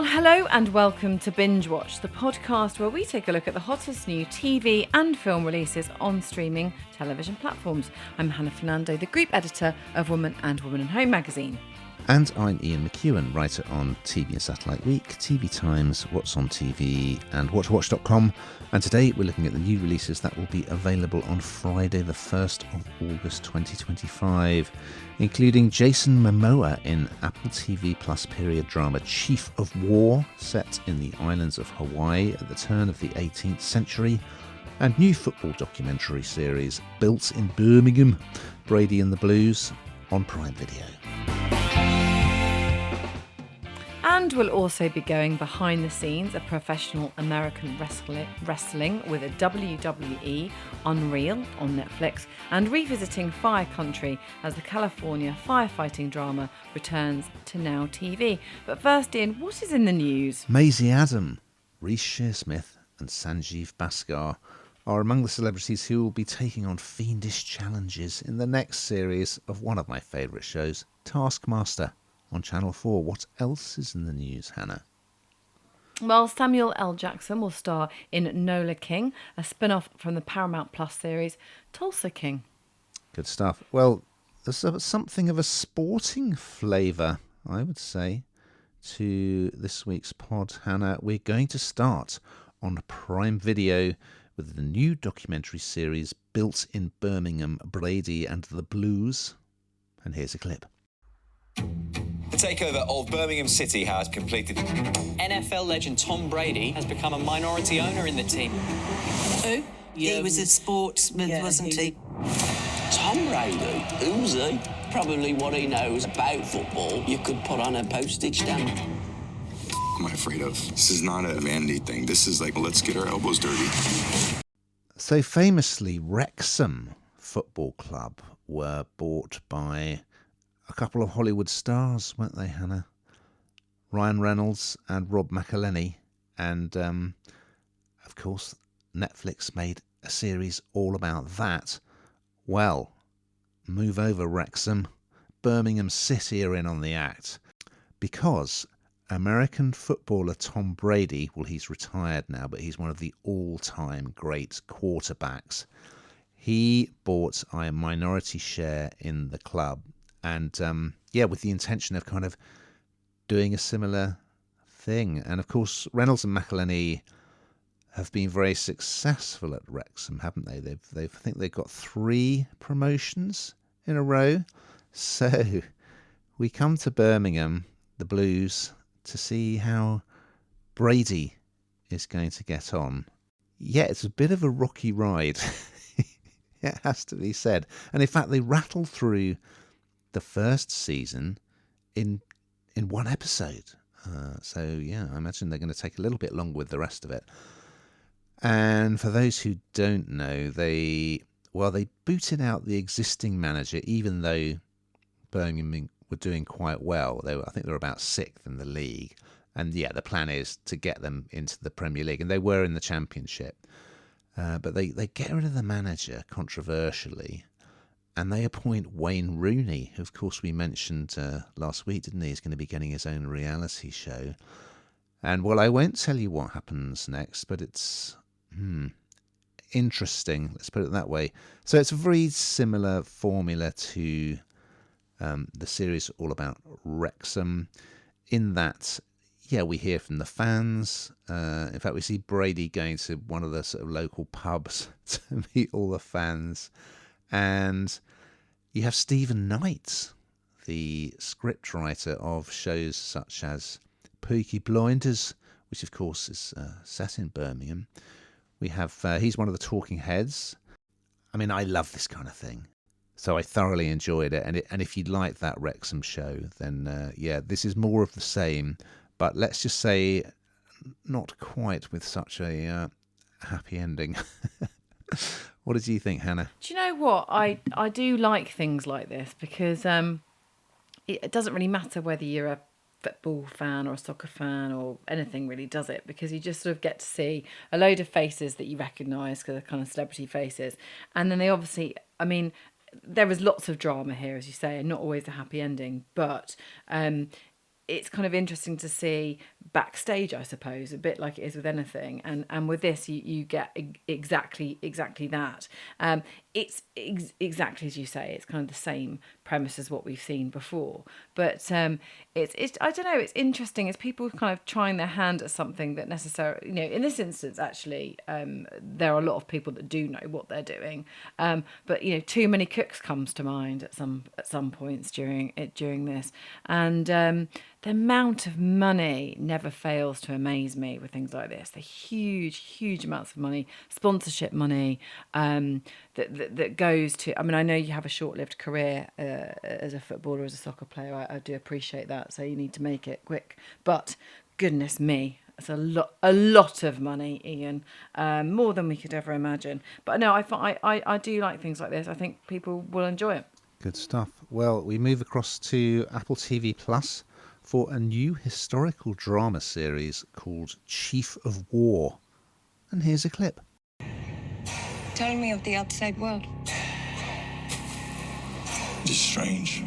Well, hello and welcome to Bingewatch, the podcast where we take a look at the hottest new TV and film releases on streaming television platforms. I'm Hannah Fernando, the group editor of Woman and Woman and Home magazine. And I'm Ian McEwan, writer on TV and Satellite Week, TV Times, What's on TV and WhatToWatch.com. And today we're looking at the new releases that will be available on Friday the 1st of August 2025, including Jason Momoa in Apple TV Plus period drama Chief of War, set in the islands of Hawaii at the turn of the 18th century, and new football documentary series Built in Birmingham, Brady and the Blues, on Prime Video. And we'll also be going behind the scenes of professional American wrestling with a WWE Unreal on Netflix, and revisiting Fire Country as the California firefighting drama returns to Now TV. But first, Ian, what is in the news? Maisie Adam, Reece Shearsmith and Sanjeev Bhaskar are among the celebrities who will be taking on fiendish challenges in the next series of one of my favourite shows, Taskmaster, on Channel 4. What else is in the news, Hannah? Well, Samuel L. Jackson will star in Nola King, a spin-off from the Paramount Plus series Tulsa King. Good stuff. Well, there's something of a sporting flavour, I would say, to this week's pod, Hannah. We're going to start on Prime Video with the new documentary series Built in Birmingham, Brady and the Blues. And here's a clip. The takeover of Birmingham City has completed. NFL legend Tom Brady has become a minority owner in the team. Who? He was a sportsman, wasn't he? Tom Brady? Who's he? Probably what he knows about football you could put on a postage stamp. Am I afraid of? This is not a vanity thing. This is like, let's get our elbows dirty. So famously, Wrexham Football Club were bought by a couple of Hollywood stars, weren't they, Hannah? Ryan Reynolds and Rob McElhenney. And, of course, Netflix made a series all about that. Well, move over, Wrexham. Birmingham City are in on the act. Because American footballer Tom Brady, well, he's retired now, but he's one of the all-time great quarterbacks. He bought a minority share in the club. And, with the intention of kind of doing a similar thing. And, of course, Reynolds and McElhenney have been very successful at Wrexham, haven't they? I think they've got 3 promotions in a row. So we come to Birmingham, the Blues, to see how Brady is going to get on. Yeah, it's a bit of a rocky ride. It has to be said. And, in fact, they rattle through the first season in one episode. I imagine they're going to take a little bit longer with the rest of it. And for those who don't know, they booted out the existing manager, even though Birmingham were doing quite well. I think they were about 6th in the league. And the plan is to get them into the Premier League. And they were in the Championship. But they get rid of the manager, controversially. And they appoint Wayne Rooney, who, of course, we mentioned last week, didn't he? He's going to be getting his own reality show. And, well, I won't tell you what happens next, but it's interesting, let's put it that way. So it's a very similar formula to the series all about Wrexham, in that, we hear from the fans. In fact, we see Brady going to one of the sort of local pubs to meet all the fans. And you have Stephen Knight, the scriptwriter of shows such as Peaky Blinders, which of course is set in Birmingham. We have he's one of the talking heads. I mean, I love this kind of thing, so I thoroughly enjoyed it. And if you like that Wrexham show, then this is more of the same. But let's just say, not quite with such a happy ending. What did you think, Hannah? Do you know what? I do like things like this because it doesn't really matter whether you're a football fan or a soccer fan or anything, really, does it? Because you just sort of get to see a load of faces that you recognise because they're kind of celebrity faces. And then they obviously, I mean, there is lots of drama here, as you say, and not always a happy ending. But it's kind of interesting to see backstage, I suppose, a bit like it is with anything, and with this you get exactly that. It's exactly as you say. It's kind of the same premise as what we've seen before, but it's I don't know. It's interesting. It's people kind of trying their hand at something that necessarily, in this instance, actually, there are a lot of people that do know what they're doing, but too many cooks comes to mind at some points during this, and the amount of money never fails to amaze me with things like this. The huge amounts of money, sponsorship money, that goes to. I mean, I know you have a short-lived career as a footballer, as a soccer player. I do appreciate that. So you need to make it quick. But goodness me, it's a lot of money, Ian, more than we could ever imagine. But no, I do like things like this. I think people will enjoy it. Good stuff. Well, we move across to Apple TV Plus for a new historical drama series called Chief of War. And here's a clip. Tell me of the outside world. It is strange.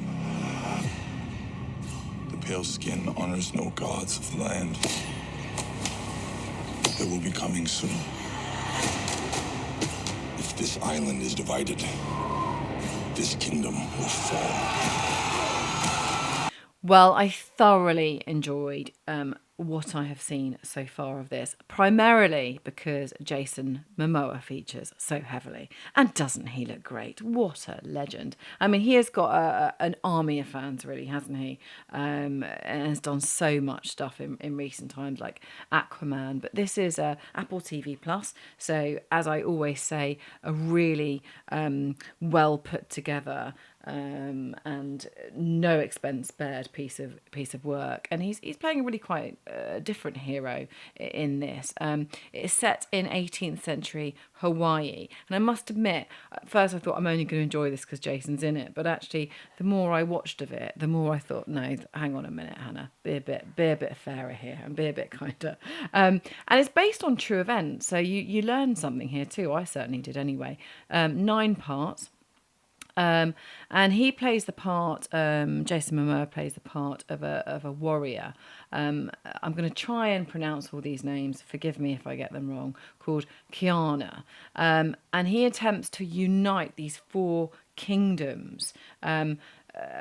The pale skin honors no gods of the land. They will be coming soon. If this island is divided, this kingdom will fall. Well, I thoroughly enjoyed what I have seen so far of this, primarily because Jason Momoa features so heavily. And doesn't he look great? What a legend. I mean, he has got an army of fans, really, hasn't he? And has done so much stuff in recent times, like Aquaman. But this is Apple TV Plus. So, as I always say, a really well put together and no expense spared piece of work, and he's playing a really quite different hero in this. It's set in 18th century Hawaii, and I must admit, at first I thought I'm only going to enjoy this because Jason's in it, but actually the more I watched of it, the more I thought, no, hang on a minute, Hannah, be a bit fairer here and be a bit kinder. And it's based on true events, so you learn something here too. I certainly did anyway. 9 parts. And he plays the part. Jason Momoa plays the part of a warrior. I'm going to try and pronounce all these names. Forgive me if I get them wrong. Called Kiana, and he attempts to unite these 4 kingdoms.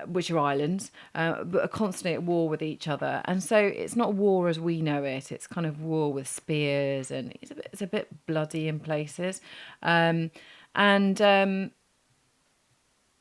Which are islands, but are constantly at war with each other. And so it's not war as we know it. It's kind of war with spears, and it's a bit bloody in places.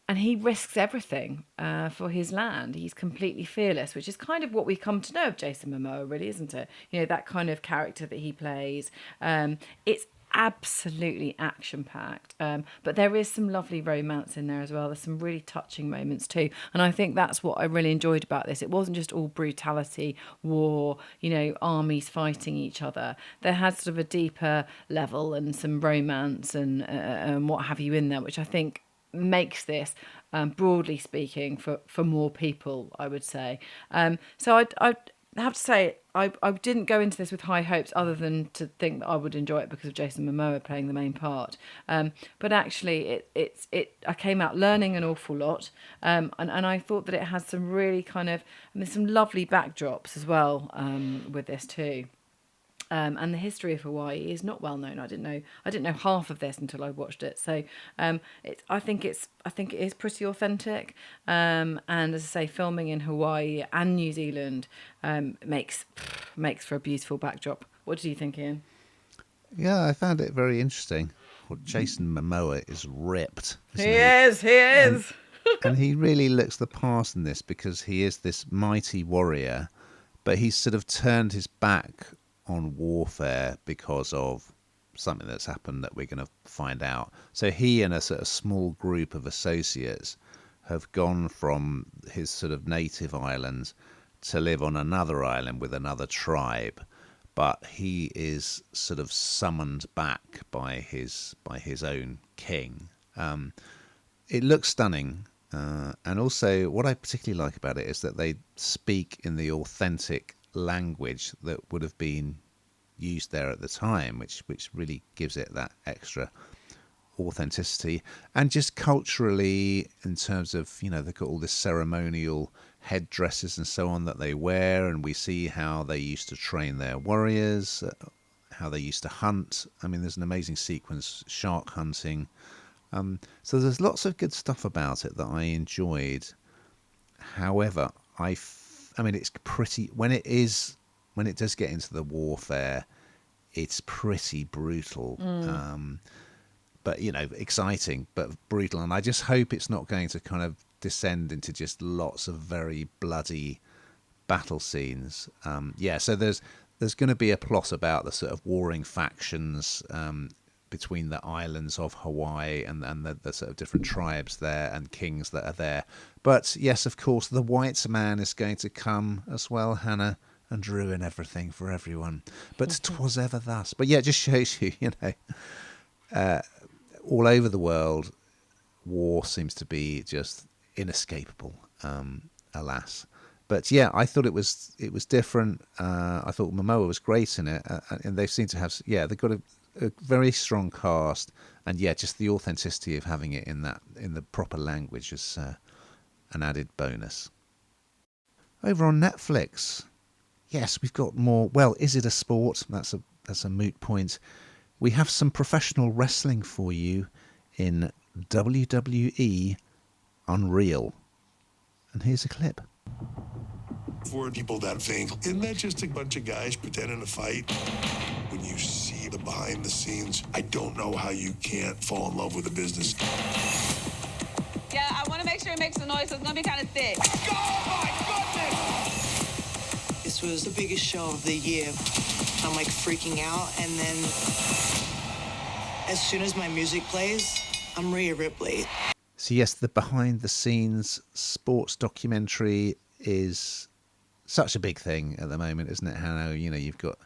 And he risks everything for his land. He's completely fearless, which is kind of what we come to know of Jason Momoa, really, isn't it? That kind of character that he plays. It's absolutely action-packed, but there is some lovely romance in there as well. There's some really touching moments too, and I think that's what I really enjoyed about this. It wasn't just all brutality, war, armies fighting each other. There had sort of a deeper level and some romance and what have you in there, which I think makes this, broadly speaking, for more people, I would say. So I have to say, I didn't go into this with high hopes, other than to think that I would enjoy it because of Jason Momoa playing the main part. But actually, I came out learning an awful lot, and I thought that it has some really kind of, there's some lovely backdrops as well with this too. And the history of Hawaii is not well known. I didn't know half of this until I watched it. So I think it is pretty authentic. And as I say, filming in Hawaii and New Zealand makes for a beautiful backdrop. What did you think, Ian? Yeah, I found it very interesting. Well, Jason Momoa is ripped. He is. And he really looks the part in this, because he is this mighty warrior, but he's sort of turned his back on warfare because of something that's happened that we're going to find out. So he and a sort of small group of associates have gone from his sort of native islands to live on another island with another tribe, but he is sort of summoned back by his own king. It looks stunning, and also what I particularly like about it is that they speak in the authentic language that would have been used there at the time, which really gives it that extra authenticity, and just culturally, in terms of, they've got all this ceremonial headdresses and so on that they wear, and we see how they used to train their warriors, how they used to hunt. I mean, there's an amazing sequence, shark hunting. So there's lots of good stuff about it that I enjoyed. However, I mean, it's pretty, when it does get into the warfare, it's pretty brutal. But, exciting, but brutal. And I just hope it's not going to kind of descend into just lots of very bloody battle scenes. So there's going to be a plot about the sort of warring factions between the islands of Hawaii and the sort of different tribes there and kings that are there. But yes, of course, the white man is going to come as well, Hannah, and ruin everything for everyone. But 'twas ever thus. But yeah, it just shows you, all over the world, war seems to be just inescapable, alas. But yeah, I thought it was different. I thought Momoa was great in it, and they seem to have, they've got a very strong cast, and just the authenticity of having it in the proper language is an added bonus. Over on Netflix, yes, we've got more. Well, is it a sport? That's a moot point. We have some professional wrestling for you in WWE Unreal, and here's a clip. For people that think, isn't that just a bunch of guys pretending to fight? When you see the behind the scenes, I don't know how you can't fall in love with the business. Yeah, I want to make sure it makes a noise, so it's going to be kind of thick. Oh my goodness! This was the biggest show of the year. I'm like freaking out, and then as soon as my music plays, I'm Rhea Ripley. So yes, the behind the scenes sports documentary is such a big thing at the moment, isn't it, Hannah? You've got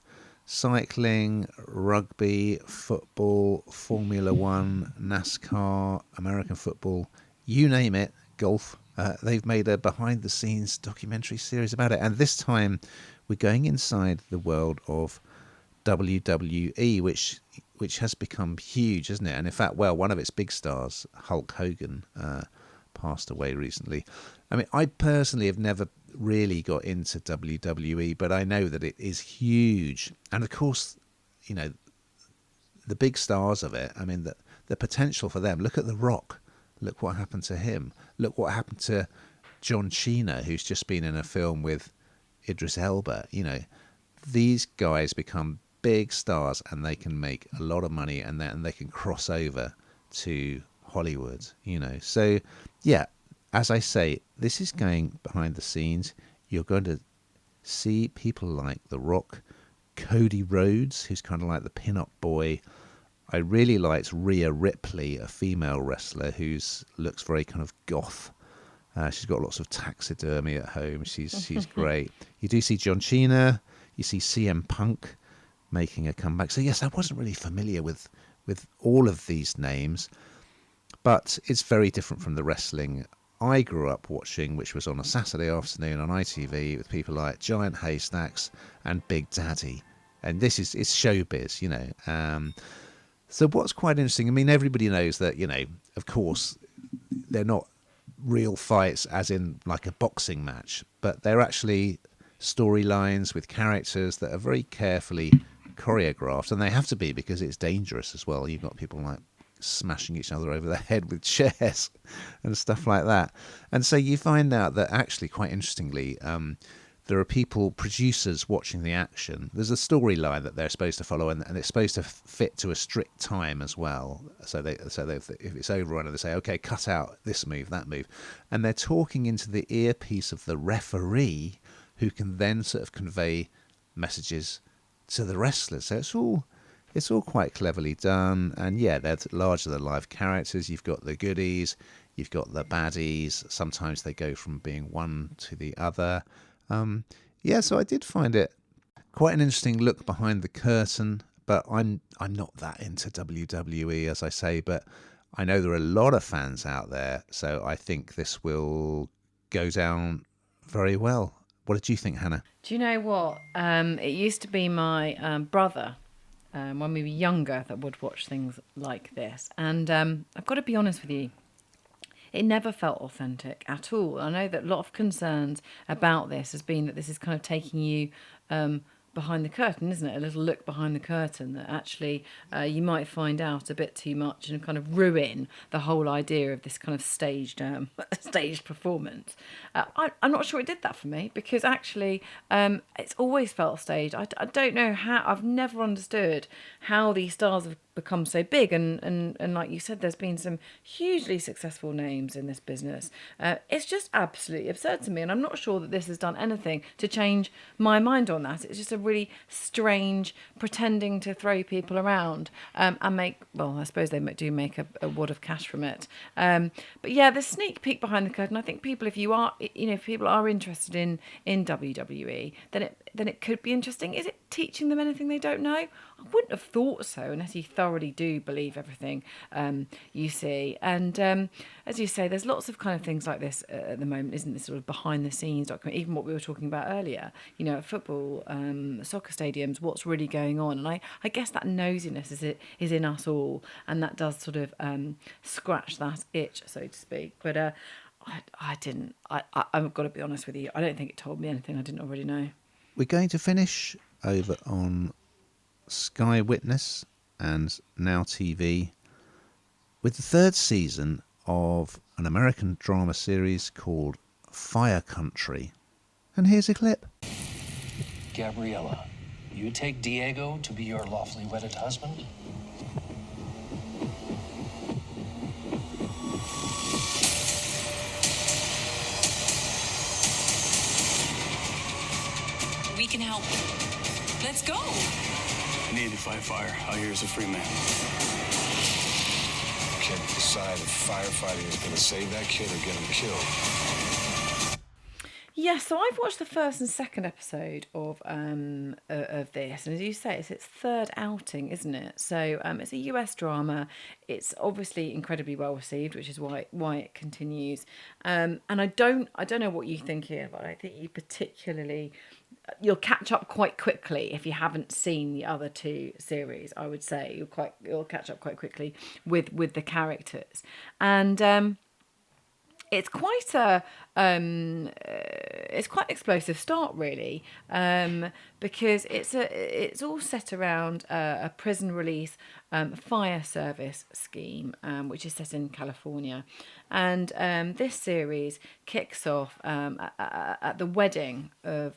cycling, rugby, football, Formula One, NASCAR, American football, you name it, golf. They've made a behind the scenes documentary series about it. And this time we're going inside the world of WWE, which has become huge, isn't it? And in fact, one of its big stars, Hulk Hogan, passed away recently. I mean, I personally have never really got into WWE, but I know that it is huge. And of course, the big stars of it, I mean, the potential for them. Look at The Rock. Look what happened to him. Look what happened to John Cena, who's just been in a film with Idris Elba. These guys become big stars and they can make a lot of money, and they can cross over to Hollywood, So, yeah, as I say, this is going behind the scenes. You're going to see people like The Rock, Cody Rhodes, who's kind of like the pin-up boy. I really liked Rhea Ripley, a female wrestler who looks very kind of goth. She's got lots of taxidermy at home. She's great. You do see John Cena. You see CM Punk making a comeback. So yes, I wasn't really familiar with all of these names, but it's very different from the wrestling I grew up watching, which was on a Saturday afternoon on ITV with people like Giant Haystacks and Big Daddy. And it's showbiz, So what's quite interesting, I mean, everybody knows that, of course, they're not real fights as in like a boxing match, but they're actually storylines with characters that are very carefully choreographed, and they have to be because it's dangerous as well. You've got people like smashing each other over the head with chairs and stuff like that. And so you find out that actually, quite interestingly, there are producers watching the action. There's a storyline that they're supposed to follow, and it's supposed to fit to a strict time as well. So if it's overrun, they say, okay, cut out this move, that move. And they're talking into the earpiece of the referee, who can then sort of convey messages to the wrestlers. So it's all quite cleverly done. And yeah, they're larger than life characters. You've got the goodies, you've got the baddies. Sometimes they go from being one to the other. So I did find it quite an interesting look behind the curtain, but I'm not that into WWE, as I say, but I know there are a lot of fans out there, so I think this will go down very well. What did you think, Hannah? Do you know what? It used to be my brother when we were younger that would watch things like this. And I've got to be honest with you, it never felt authentic at all. I know that a lot of concerns about this has been that this is kind of taking you behind the curtain, isn't it? A little look behind the curtain, that actually you might find out a bit too much and kind of ruin the whole idea of this kind of staged staged performance. I'm not sure it did that for me, because actually it's always felt staged. I don't know how, I've never understood how these stars have become so big, and like you said, there's been some hugely successful names in this business. It's just absolutely absurd to me, and I'm not sure that this has done anything to change my mind on that. It's just a really strange pretending to throw people around and make, well, I suppose they do make a wad of cash from it. But yeah, the sneak peek behind the curtain, I think people, if people are interested in WWE, then it could be interesting. Is it teaching them anything they don't know? I wouldn't have thought so, unless you thoroughly do believe everything you see. And as you say, there's lots of kind of things like this at the moment, isn't there? Sort of behind the scenes document, even what we were talking about earlier, at football, soccer stadiums, what's really going on. And I guess that nosiness is in us all, and that does sort of scratch that itch, so to speak. But I've got to be honest with you, I don't think it told me anything I didn't already know. We're going to finish over on Sky Witness and Now TV with the third season of an American drama series called Fire Country. And here's a clip. Gabriella, you take Diego to be your lawfully wedded husband? We can help. Let's go. You need to fight fire. Out here as a free man. Can't decide if firefighting is going to save that kid or get him killed. Yeah, so I've watched the first and second episode of this, and as you say, it's its third outing, isn't it? So it's a US drama. It's obviously incredibly well received, which is why it continues. And I don't know what you think here, but I think you'll catch up quite quickly if you haven't seen the other two series. I would say you'll catch up quite quickly with the characters, and it's quite an explosive start, really, because it's all set around a prison release fire service scheme, which is set in California, and this series kicks off at the wedding of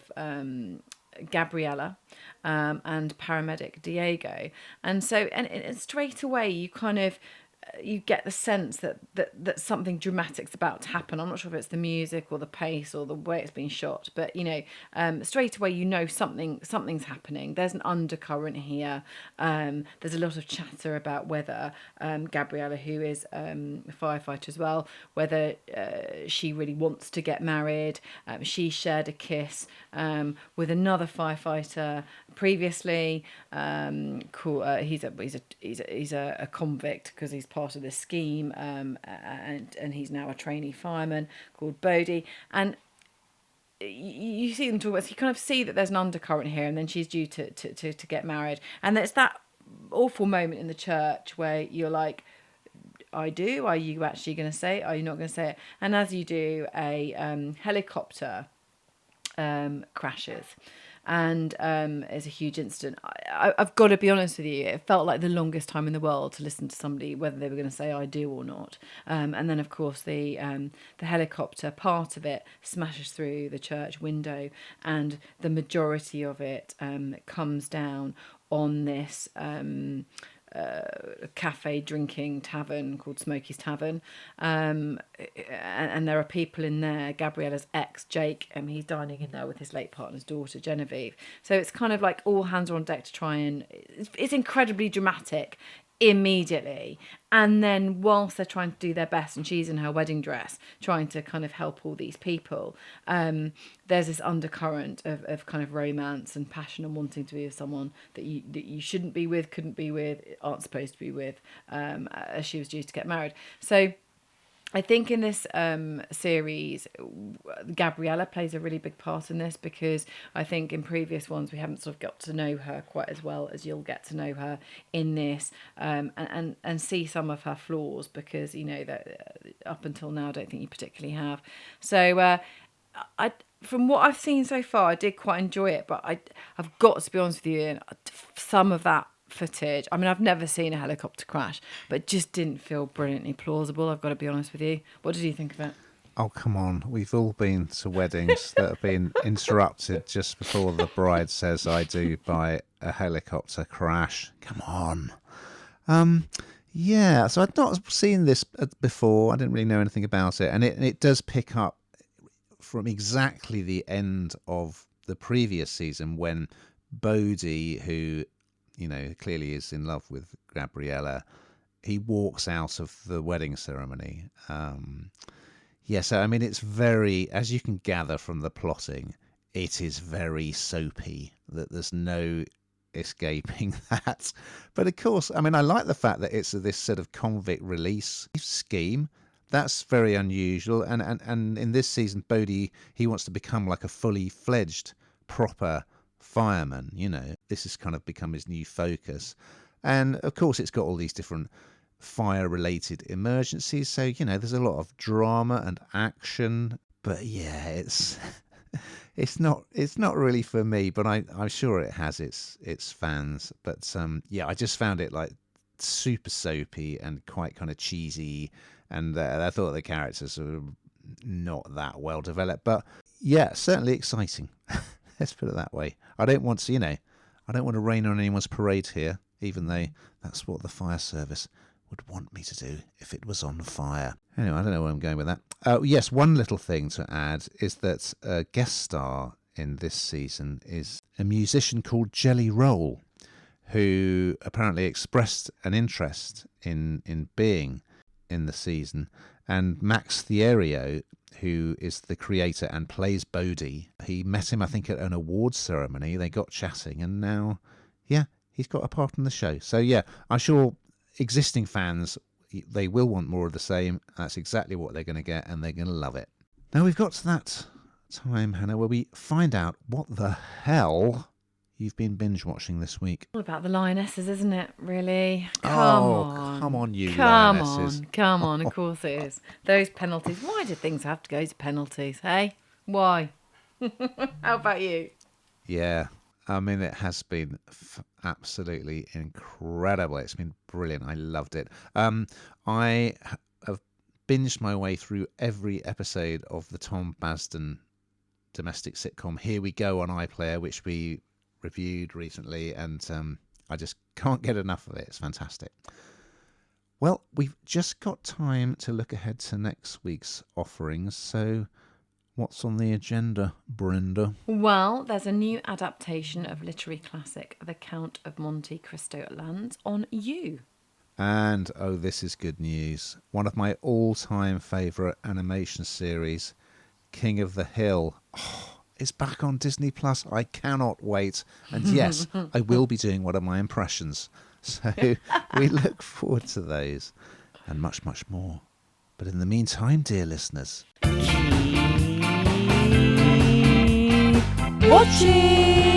Gabriella and paramedic Diego, and straight away you get the sense that something dramatic's about to happen. I'm not sure if it's the music or the pace or the way it's been shot, but straight away something's happening. There's an undercurrent here. There's a lot of chatter about whether Gabriella, who is a firefighter as well, whether she really wants to get married. She shared a kiss with another firefighter previously. He's a convict because he's part of this scheme, and he's now a trainee fireman called Brady, and you see them talk about, so you kind of see that there's an undercurrent here, and then she's due to get married, and there's that awful moment in the church where you're like, I do, are you actually going to say it? Are you not going to say it? And as you do, a helicopter crashes, and it's a huge incident. I've got to be honest with you, it felt like the longest time in the world to listen to somebody whether they were going to say I do or not, and then of course the helicopter part of it smashes through the church window, and the majority of it comes down on this cafe drinking tavern called Smokey's Tavern, and there are people in there. Gabriella's ex Jake, he's dining in there with his late partner's daughter Genevieve, so it's kind of like all hands are on deck to try and it's incredibly dramatic immediately, and then whilst they're trying to do their best and she's in her wedding dress trying to kind of help all these people, there's this undercurrent of kind of romance and passion and wanting to be with someone that you shouldn't be with, couldn't be with, aren't supposed to be with, as she was due to get married. So I think in this series, Gabriella plays a really big part in this, because I think in previous ones we haven't sort of got to know her quite as well as you'll get to know her in this, and see some of her flaws, because that up until now I don't think you particularly have. So from what I've seen so far, I did quite enjoy it, but I've got to be honest with you, Ian, some of that footage, I mean, I've never seen a helicopter crash, but it just didn't feel brilliantly plausible, I've got to be honest with you. What did you think of it? Oh, come on. We've all been to weddings that have been interrupted just before the bride says I do by a helicopter crash. Come on. Yeah, so I'd not seen this before. I didn't really know anything about it. And it does pick up from exactly the end of the previous season, when Brady, who clearly is in love with Gabriella, he walks out of the wedding ceremony. So I mean, it's very, as you can gather from the plotting, it is very soapy, that there's no escaping that. But of course, I mean, I like the fact that it's this sort of convict release scheme. That's very unusual. And in this season, Brady, he wants to become like a fully fledged, proper fireman. This has kind of become his new focus. And of course, it's got all these different fire-related emergencies. So, there's a lot of drama and action. But yeah, it's not really for me. But I'm sure it has its fans. But I just found it like super soapy and quite kind of cheesy. And I thought the characters were not that well developed. But yeah, certainly exciting. Let's put it that way. I don't want to rain on anyone's parade here, even though that's what the fire service would want me to do if it was on fire. Anyway, I don't know where I'm going with that. Yes, one little thing to add is that a guest star in this season is a musician called Jelly Roll, who apparently expressed an interest in being in the season. And Max Thierio, who is the creator and plays Brady, he met him, I think, at an awards ceremony. They got chatting, and now, he's got a part in the show. So, I'm sure existing fans, they will want more of the same. That's exactly what they're going to get, and they're going to love it. Now, we've got to that time, Hannah, where we find out what the hell you've been binge-watching this week. All about the Lionesses, isn't it, really? Come on, you Come Lionesses. Come on, of course it is. Those penalties. Why do things have to go to penalties, hey? Why? How about you? Yeah, I mean, it has been absolutely incredible. It's been brilliant. I loved it. I have binged my way through every episode of the Tom Basden domestic sitcom Here We Go on iPlayer, which we reviewed recently, and I just can't get enough of it. It's fantastic. Well, we've just got time to look ahead to next week's offerings, so what's on the agenda, Brenda? Well, there's a new adaptation of literary classic The Count of Monte Cristo lands on You. And, this is good news. One of my all-time favourite animation series, King of the Hill, is back on Disney Plus. I cannot wait. And yes, I will be doing one of my impressions. So we look forward to those and much, much more. But in the meantime, dear listeners, Watching!